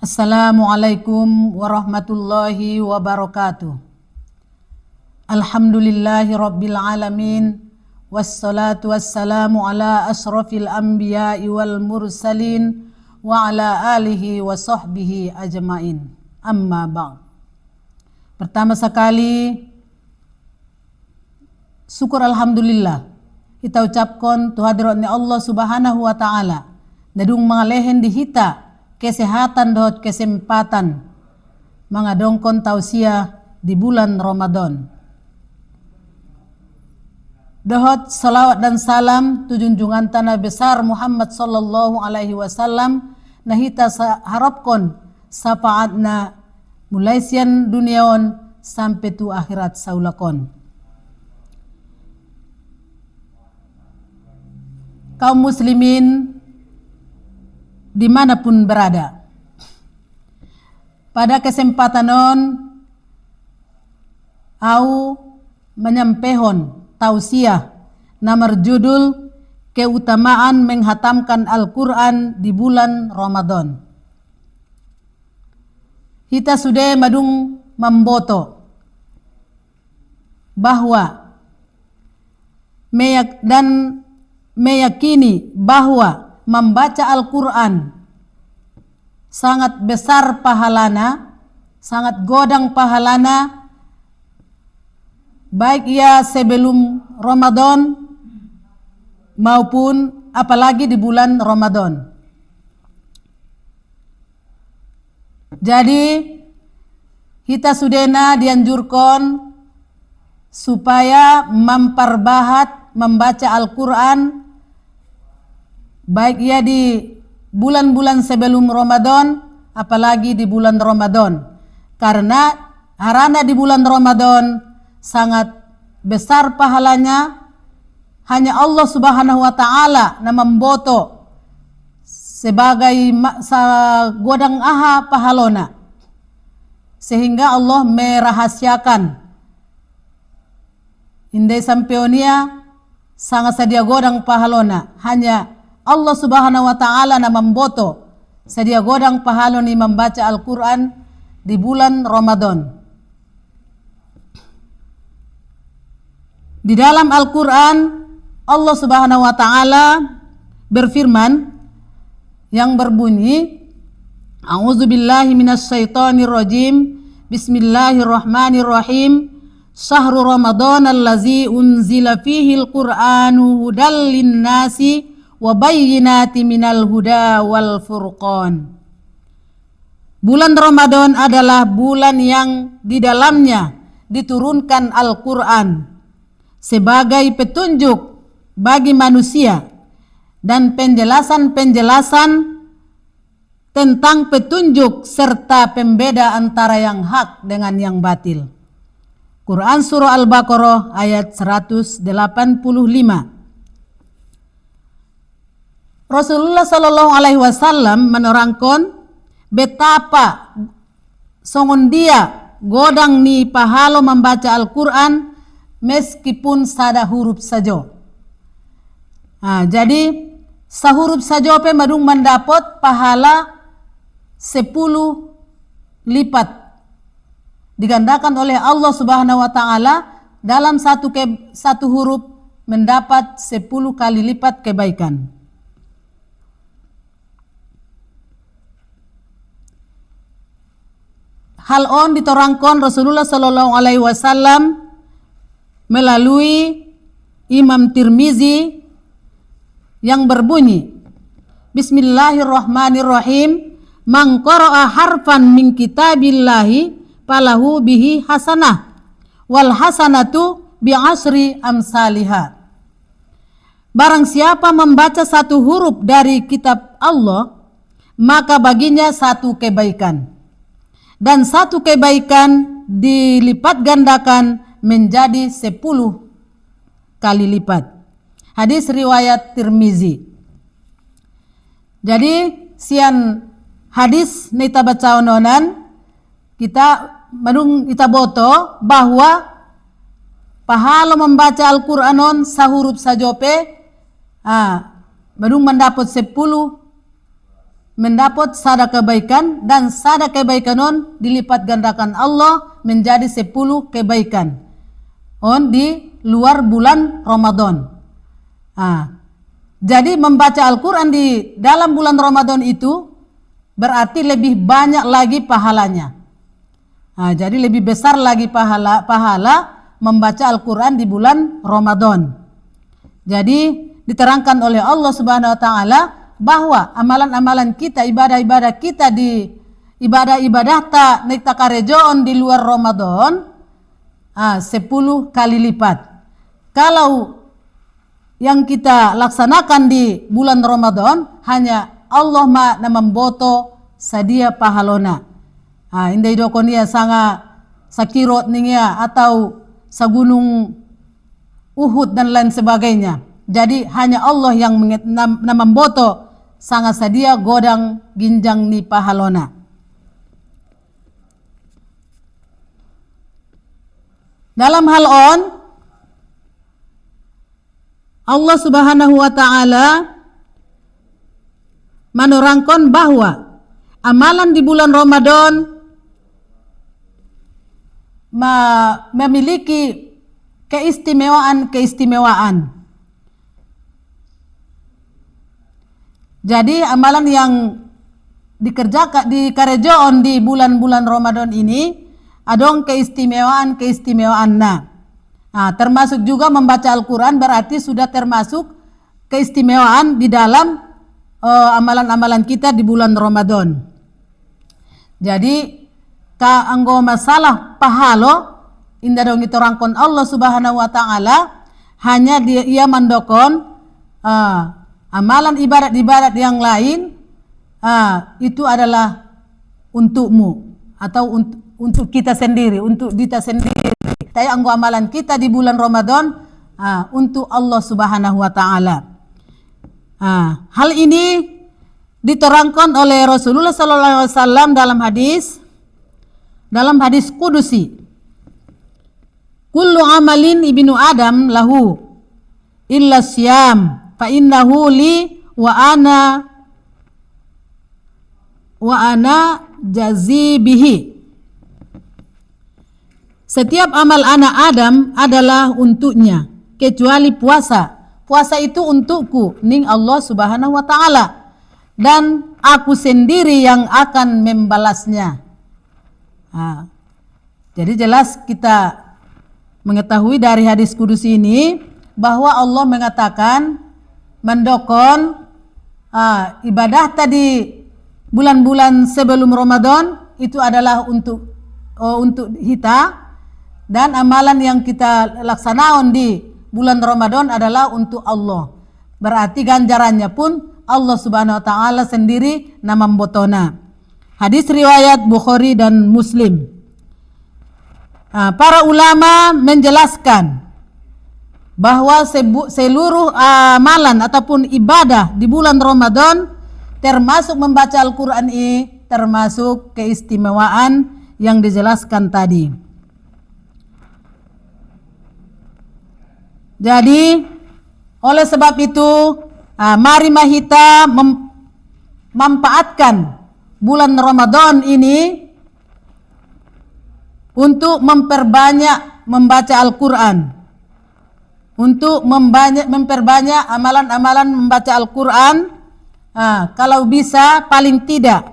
Assalamualaikum warahmatullahi wabarakatuh. Alhamdulillahi rabbil alamin. Wassalatu wassalamu ala ashrafil anbiya'i wal mursalin wa ala alihi wa sahbihi ajmain. Amma ba'd. Pertama sekali syukur alhamdulillah kita ucapkan tuhadiratnya Allah subhanahu wa ta'ala nadung mangalehen di hita kesehatan dan kesempatan mengadongkon tausiah di bulan Ramadan. Dohot salawat dan salam tujunjungan tanah besar Muhammad sallallahu alaihi wasallam nahita harapkon sapaatna mulai sian duniaon sampai tu akhirat saulakon. Kaum muslimin dimanapun berada, pada kesempatan au menyampaikan tausiah nomor judul keutamaan menghatamkan Al-Quran di bulan Ramadan. Kita sudah madung memboto bahwa meyakini bahwa membaca Al-Quran sangat besar pahalana, sangat godang pahalana, baik ia sebelum Ramadan maupun apalagi di bulan Ramadan. Jadi kita sudena dianjurkan supaya memperbahat membaca Al-Quran baik ia di bulan-bulan sebelum Ramadan apalagi di bulan Ramadan, karena harana di bulan Ramadan sangat besar pahalanya. Hanya Allah subhanahu wa ta'ala na memboto sebagai godang aha pahalona, sehingga Allah merahasiakan indai sampionia sangat sedia godang pahalona. Hanya Allah subhanahu wa ta'ala na memboto sedia godang pahaloni membaca Al-Quran di bulan Ramadan. Di dalam Al-Quran Allah subhanahu wa ta'ala berfirman yang berbunyi, A'udzubillahi minasyaitonirrajim, Bismillahirrahmanirrahim, Syahru Ramadan allazi unzila fihil Qur'anu hudal linnasi wa bayyinati minal huda wal furqan. Bulan Ramadan adalah bulan yang di dalamnya diturunkan Al-Quran sebagai petunjuk bagi manusia dan penjelasan-penjelasan tentang petunjuk serta pembeda antara yang hak dengan yang batil. Quran Surah Al-Baqarah ayat 185. Rasulullah Sallallahu Alaihi Wasallam menerangkan betapa songon dia godang ni pahalo membaca Al-Quran meskipun sada huruf saja. Jadi sahuruf saja pe madung mendapat pahala 10 lipat digandakan oleh Allah Subhanahu wa taala. Dalam satu huruf mendapat 10 kali lipat kebaikan. Hal on ditorangkan Rasulullah Sallallahu Alaihi Wasallam melalui Imam Tirmizi yang berbunyi, Bismillahirrahmanirrahim, man qara'a harfan min kitabillahi falahu bihi hasanah wal hasanatu bi asri amsalihah. Barang siapa membaca satu huruf dari kitab Allah, maka baginya satu kebaikan, dan satu kebaikan dilipat gandakan menjadi 10 kali lipat. Hadis riwayat Tirmizi. Jadi sian hadis nita bacaononan kita boto bahwa pahala membaca Al-Qur'anon sahuruf sajope madung mendapat 10 mendapat sada kebaikan, dan sada kebaikan on dilipat gandakan Allah menjadi 10 kebaikan on di luar bulan Ramadan. Jadi membaca Al-Quran di dalam bulan Ramadan itu berarti lebih banyak lagi pahalanya. Jadi lebih besar lagi pahala membaca Al-Quran di bulan Ramadan. Jadi diterangkan oleh Allah Subhanahu wa taala bahwa amalan-amalan kita, ibadah-ibadah kita di ibadah-ibadah nekta karejoon di luar Ramadan 10 kali lipat. Kalau yang kita laksanakan di bulan Ramadan hanya Allah na memboto sadia pahalona. Indai dokonia sanga sakirot ningia atau sa gunung Uhud dan lain sebagainya. Jadi hanya Allah yang na memboto sanga sadia godang ginjang ni pahalona. Dalam hal on Allah Subhanahu wa taala menerangkan bahwa amalan di bulan Ramadan memiliki keistimewaan. Jadi amalan yang dikerjakan di karejoon di bulan-bulan Ramadan ini adong keistimewaan. Termasuk juga membaca Al-Quran berarti sudah termasuk keistimewaan di dalam amalan-amalan kita di bulan Ramadan. Jadi anggo masalah pahalo indah dong ditorangkon Allah Subhanahu wa taala hanya ia mendokon amalan ibadat-ibadat yang lain itu adalah untukmu atau untuk kita sendiri, untuk dita sendiri. Tapi anggo amalan kita di bulan Ramadan untuk Allah Subhanahu wa taala. Hal ini diterangkan oleh Rasulullah sallallahu alaihi wasallam dalam hadis kudusi. Kullu amalin ibnu Adam lahu illa siyam fa innahu li wa ana jazi bihi. Setiap amal anak Adam adalah untuknya kecuali puasa. Puasa itu untukku ning Allah Subhanahu wa taala dan aku sendiri yang akan membalasnya. Jadi jelas kita mengetahui dari hadis kudus ini bahwa Allah mengatakan mendokon ibadah tadi bulan-bulan sebelum Ramadan itu adalah untuk kita. Dan amalan yang kita laksanakan di bulan Ramadan adalah untuk Allah. Berarti ganjarannya pun Allah Subhanahu wa taala sendiri na membotona. Hadis riwayat Bukhari dan Muslim. Para ulama menjelaskan bahwa seluruh amalan ataupun ibadah di bulan Ramadan termasuk membaca Al-Quran ini termasuk keistimewaan yang dijelaskan tadi. Jadi oleh sebab itu mari kita memanfaatkan bulan Ramadan ini untuk memperbanyak membaca Al-Quran, untuk memperbanyak amalan-amalan membaca Al-Quran. Kalau bisa paling tidak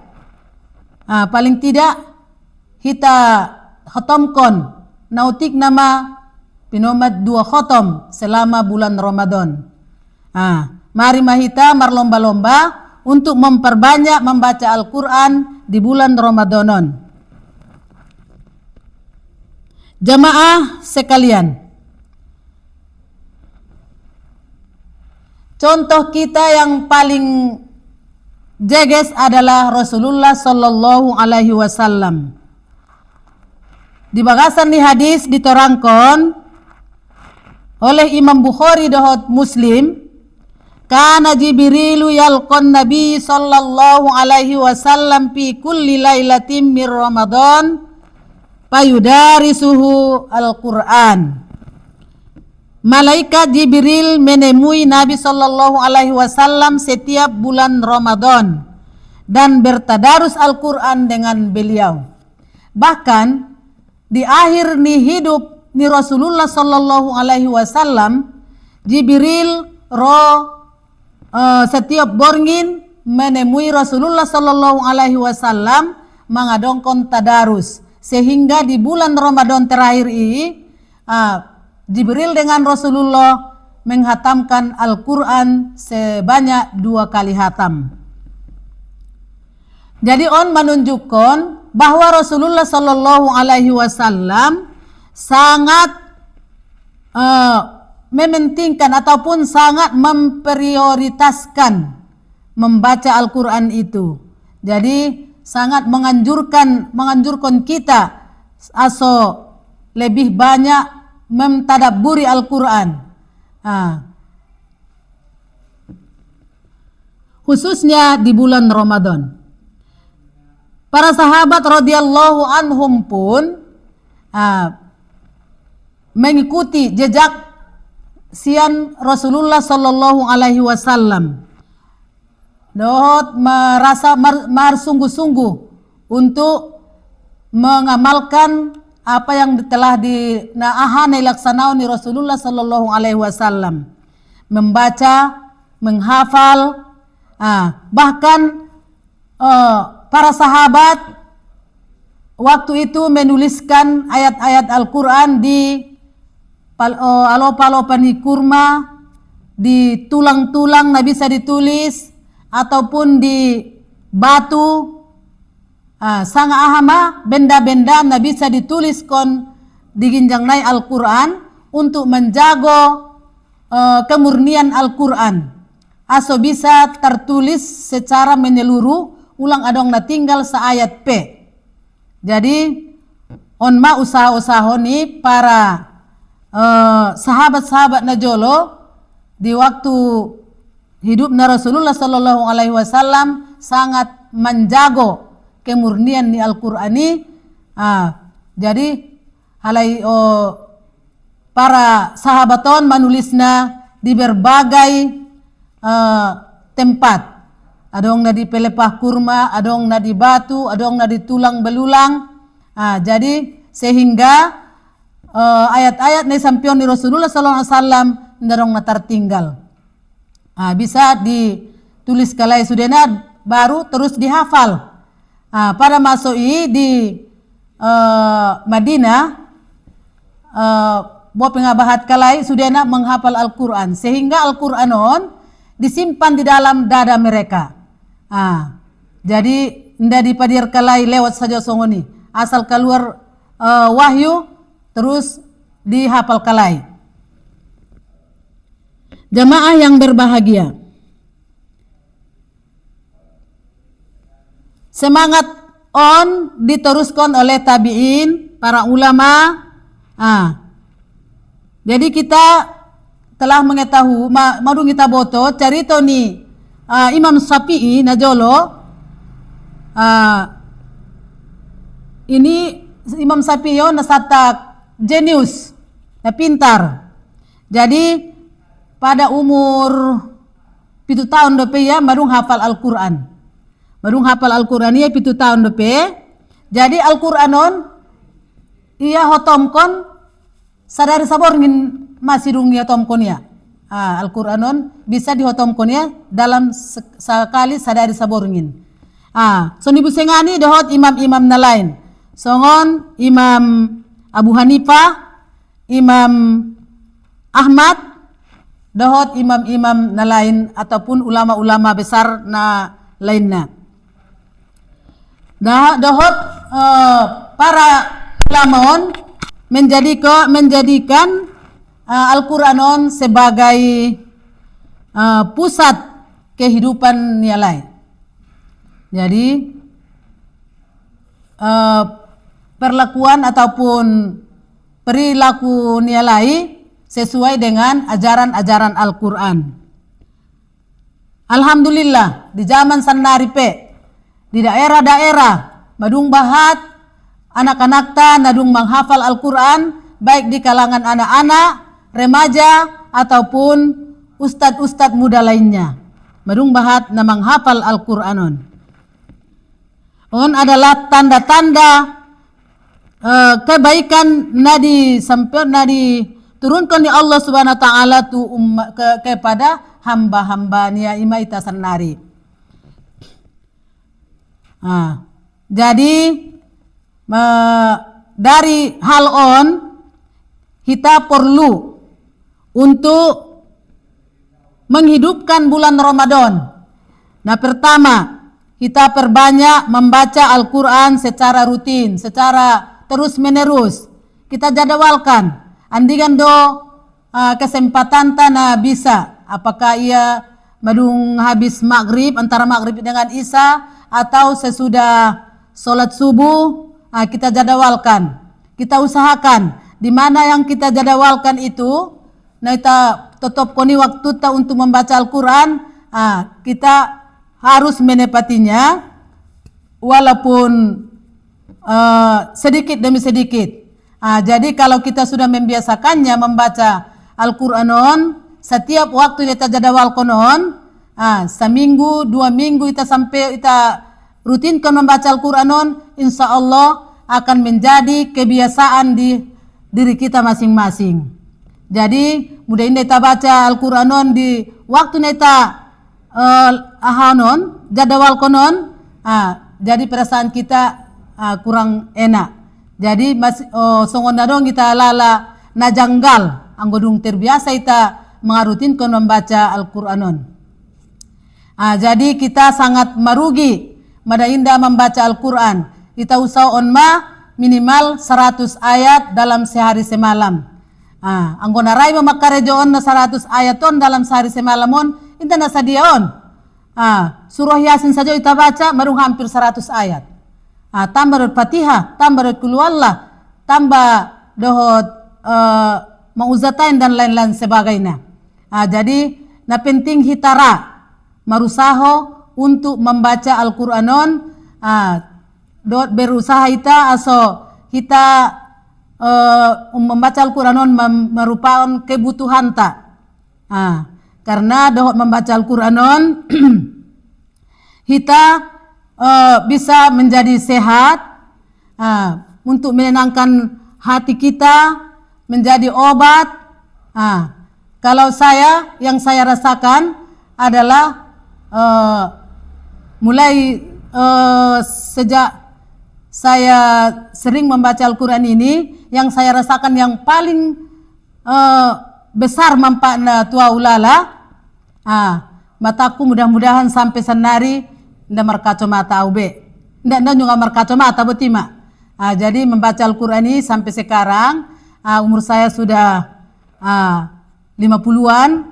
kita khatamkan nautik nama pinomat 2 khatam selama bulan Ramadan. Mari mahita marlomba-lomba untuk memperbanyak membaca Al-Quran di bulan Ramadanon. Jamaah sekalian, contoh kita yang paling jeges adalah Rasulullah sallallahu alaihi wasallam. Di bagasan di hadis diterangkan oleh Imam Bukhari dan Muslim, kana Jibrilu yalqan Nabi sallallahu alaihi wasallam fi kulli lailatin min Ramadan payudarisuhu Al-Quran. Malaikat Jibril menemui Nabi sallallahu alaihi wasallam setiap bulan Ramadan dan bertadarus Al-Quran dengan beliau. Bahkan di akhir hidup Rasulullah sallallahu alaihi wasallam, Jibril setiap borngin menemui Rasulullah sallallahu alaihi wasallam mengadongkon tadarus, sehingga di bulan Ramadan terakhir ini Jibril dengan Rasulullah menghatamkan Al-Quran sebanyak 2 kali hatam. Jadi menunjukkan bahwa Rasulullah sallallahu alaihi wasallam sangat mementingkan ataupun sangat memprioritaskan membaca Al-Quran itu. Jadi sangat menganjurkan kita lebih banyak mentadabburi Al-Quran. Khususnya di bulan Ramadan. Para sahabat radhiyallahu anhum pun mengikuti jejak sian Rasulullah sallallahu alaihi wasallam. Merasa sungguh-sungguh untuk mengamalkan apa yang telah dilaksanakan Rasulullah sallallahu alaihi wasallam, membaca, menghafal, bahkan para sahabat waktu itu menuliskan ayat-ayat Al-Quran di alopa-alopa kurma, di tulang-tulang bisa ditulis, ataupun di batu. Sang ahama benda-benda bisa ditulis kon di ginjang nai Al-Quran untuk menjaga kemurnian Al-Quran. Aso bisa tertulis secara menyeluruh, ulang adong na tinggal seayat P. Jadi usaha-usaha ni para sahabat-sahabat najolo di waktu hidup Rasulullah sallallahu alaihi wasallam sangat menjaga kemurnian ni Al-Quran ni. Jadi para sahabaton menulisna di berbagai tempat. Adong na di pelepah kurma, adong na di batu, adong na di tulang belulang. Jadi sehingga ayat-ayat ni sampion di Rasulullah sallallahu alaihi wasallam ndarong na tertinggal. Bisa ditulis kalai sudena baru terus dihafal. Pada masuk di Madinah, buat pengabahat kalai sudena menghafal Al-Quran, sehingga Al-Quranon disimpan di dalam dada mereka. Jadi ndak dipadir kalai lewat saja songoni, asal keluar wahyu terus dihafal kalai. Jamaah yang berbahagia, semangat diteruskan oleh tabi'in, para ulama. Jadi kita telah mengetahui, madung kita boto cerita ni Imam Syafi'i najolo. Ini Imam Syafi'i nasata jenius, na pintar. Jadi pada umur 7 tahun dope ya madung hafal Al-Quran. Madung hafal Al-Quran ya 7 tahun dope. Jadi Al-Quranon ia hotomkon sadari sabor ngin masih dung ia tomkon ya. Al-Quranon bisa dihotomkon ya dalam sekali sadari sabor ngin. So nibu sengani dohot imam-imam na lain. Songon Imam Abu Hanifah, Imam Ahmad, dohot imam-imam na lain ataupun ulama-ulama besar na lainnya. Dohot para ulamaon menjadikan Al-Quranon sebagai pusat kehidupan nialai. Jadi perlakuan ataupun perilaku nialai sesuai dengan ajaran-ajaran Al-Quran. Alhamdulillah di zaman sannaripe di daerah-daerah madung bahat anak-anak nadung menghafal Al-Quran, baik di kalangan anak-anak, remaja ataupun ustad-ustad muda lainnya. Madung bahat na menghafal Al-Quranon. On adalah tanda-tanda kebaikan nadi turunkan di Allah Subhanahu wa taala tu kepada hamba-hamba nia ima ita sanari. Jadi dari hal on kita perlu untuk menghidupkan bulan Ramadan. Nah, pertama kita perbanyak membaca Al-Quran secara rutin, secara terus-menerus. Kita jadwalkan. Andingan do kesempatan tanah bisa. Apakah ia madung habis maghrib, antara maghrib dengan isya, atau sesudah sholat subuh, kita jadwalkan. Kita usahakan. Di mana yang kita jadwalkan itu, nah kita tetap koni waktu ta untuk membaca Al-Quran, kita harus menepatinya walaupun sedikit demi sedikit. Jadi kalau kita sudah membiasakannya membaca Al-Qur'anon setiap waktu kita jadwal konon, seminggu 2 minggu kita sampai kita rutinkan membaca Al-Qur'anon, insya Allah akan menjadi kebiasaan di diri kita masing-masing. Jadi mudah ini kita baca Al-Qur'anon di waktu kita ahanon jadwal konon, jadi perasaan kita kurang enak. Jadi songon dong kita lala najanggal anggodung terbiasa kita mengarutinkan membaca Al-Qur'anon. Jadi kita sangat merugi mada indah membaca Al-Qur'an. Kita usah minimal 100 ayat dalam sehari semalam. Anggona rai memakarejo on 100 ayat on dalam sehari semalamon inta nasadiaon. Surah Yasin saja kita baca baru hampir 100 ayat. Tambah dari Fatihah, tambah dari Qul Huwallah, tambah dohot mauzatain dan lain-lain sebagainya. Jadi penting hitara marusaho untuk membaca Al-Qur'anon, berusaha kita kita membaca Al-Qur'anon merupakan kebutuhan tak. Karena dohot membaca Al-Qur'anon kita bisa menjadi sehat, untuk menenangkan hati kita, menjadi obat. Kalau yang saya rasakan adalah mulai sejak saya sering membaca Al-Quran ini, yang saya rasakan yang paling besar manfaatnya tua ulala, mataku mudah-mudahan sampai senari ndak markacamata ube, ndak juga markacamata betima. Jadi membaca Al-Quran ini sampai sekarang umur saya sudah 50-an,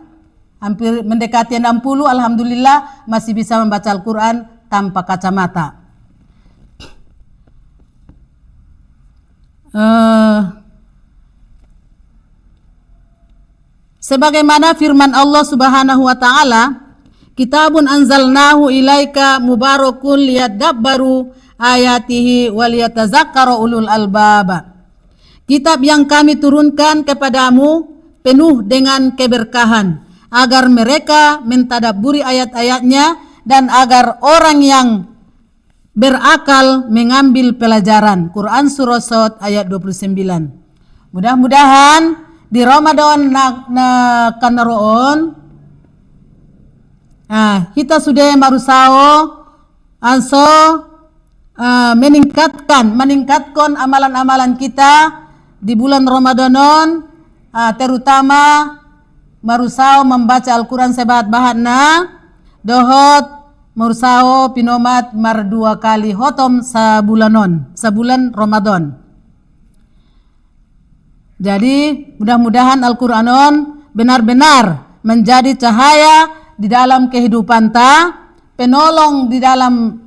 hampir mendekati 60, alhamdulillah masih bisa membaca Al-Quran tanpa kacamata. Sebagaimana firman Allah Subhanahu wa taala, Kitabun anzalnahu ilaika mubarakun liyadabbaru ayatihi waliyatazakkaru ulul albab. Kitab yang kami turunkan kepadamu penuh dengan keberkahan agar mereka mentadabburi ayat-ayatnya dan agar orang yang berakal mengambil pelajaran. Quran surah Shad ayat 29. Mudah-mudahan di Ramadan kanaroon kita sudah marusao meningkatkan amalan-amalan kita di bulan Ramadanon, terutama marusao membaca Al-Quran sebahat-bahatna, dohot marusao pinomat 2 kali hotom sebulan Ramadan. Jadi mudah-mudahan Al-Qur'anon benar-benar menjadi cahaya di dalam kehidupan penolong di dalam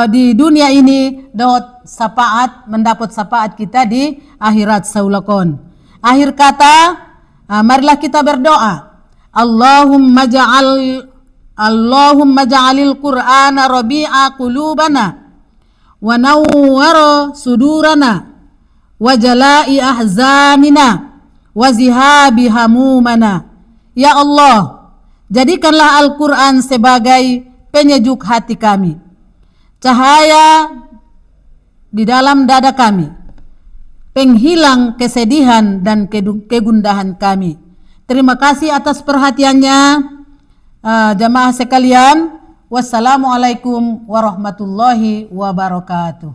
di dunia ini, mendapat syafaat kita di akhirat saulakon. Akhir kata, marilah kita berdoa. Allahumma ja'alil Qur'ana rabi'a qulubana wa nawwara sudurana wa jala'i ahzanina wa zihabi hamumana. Ya Allah, jadikanlah Al-Quran sebagai penyejuk hati kami, cahaya di dalam dada kami, penghilang kesedihan dan kegundahan kami. Terima kasih atas perhatiannya, jamaah sekalian. Wassalamualaikum warahmatullahi wabarakatuh.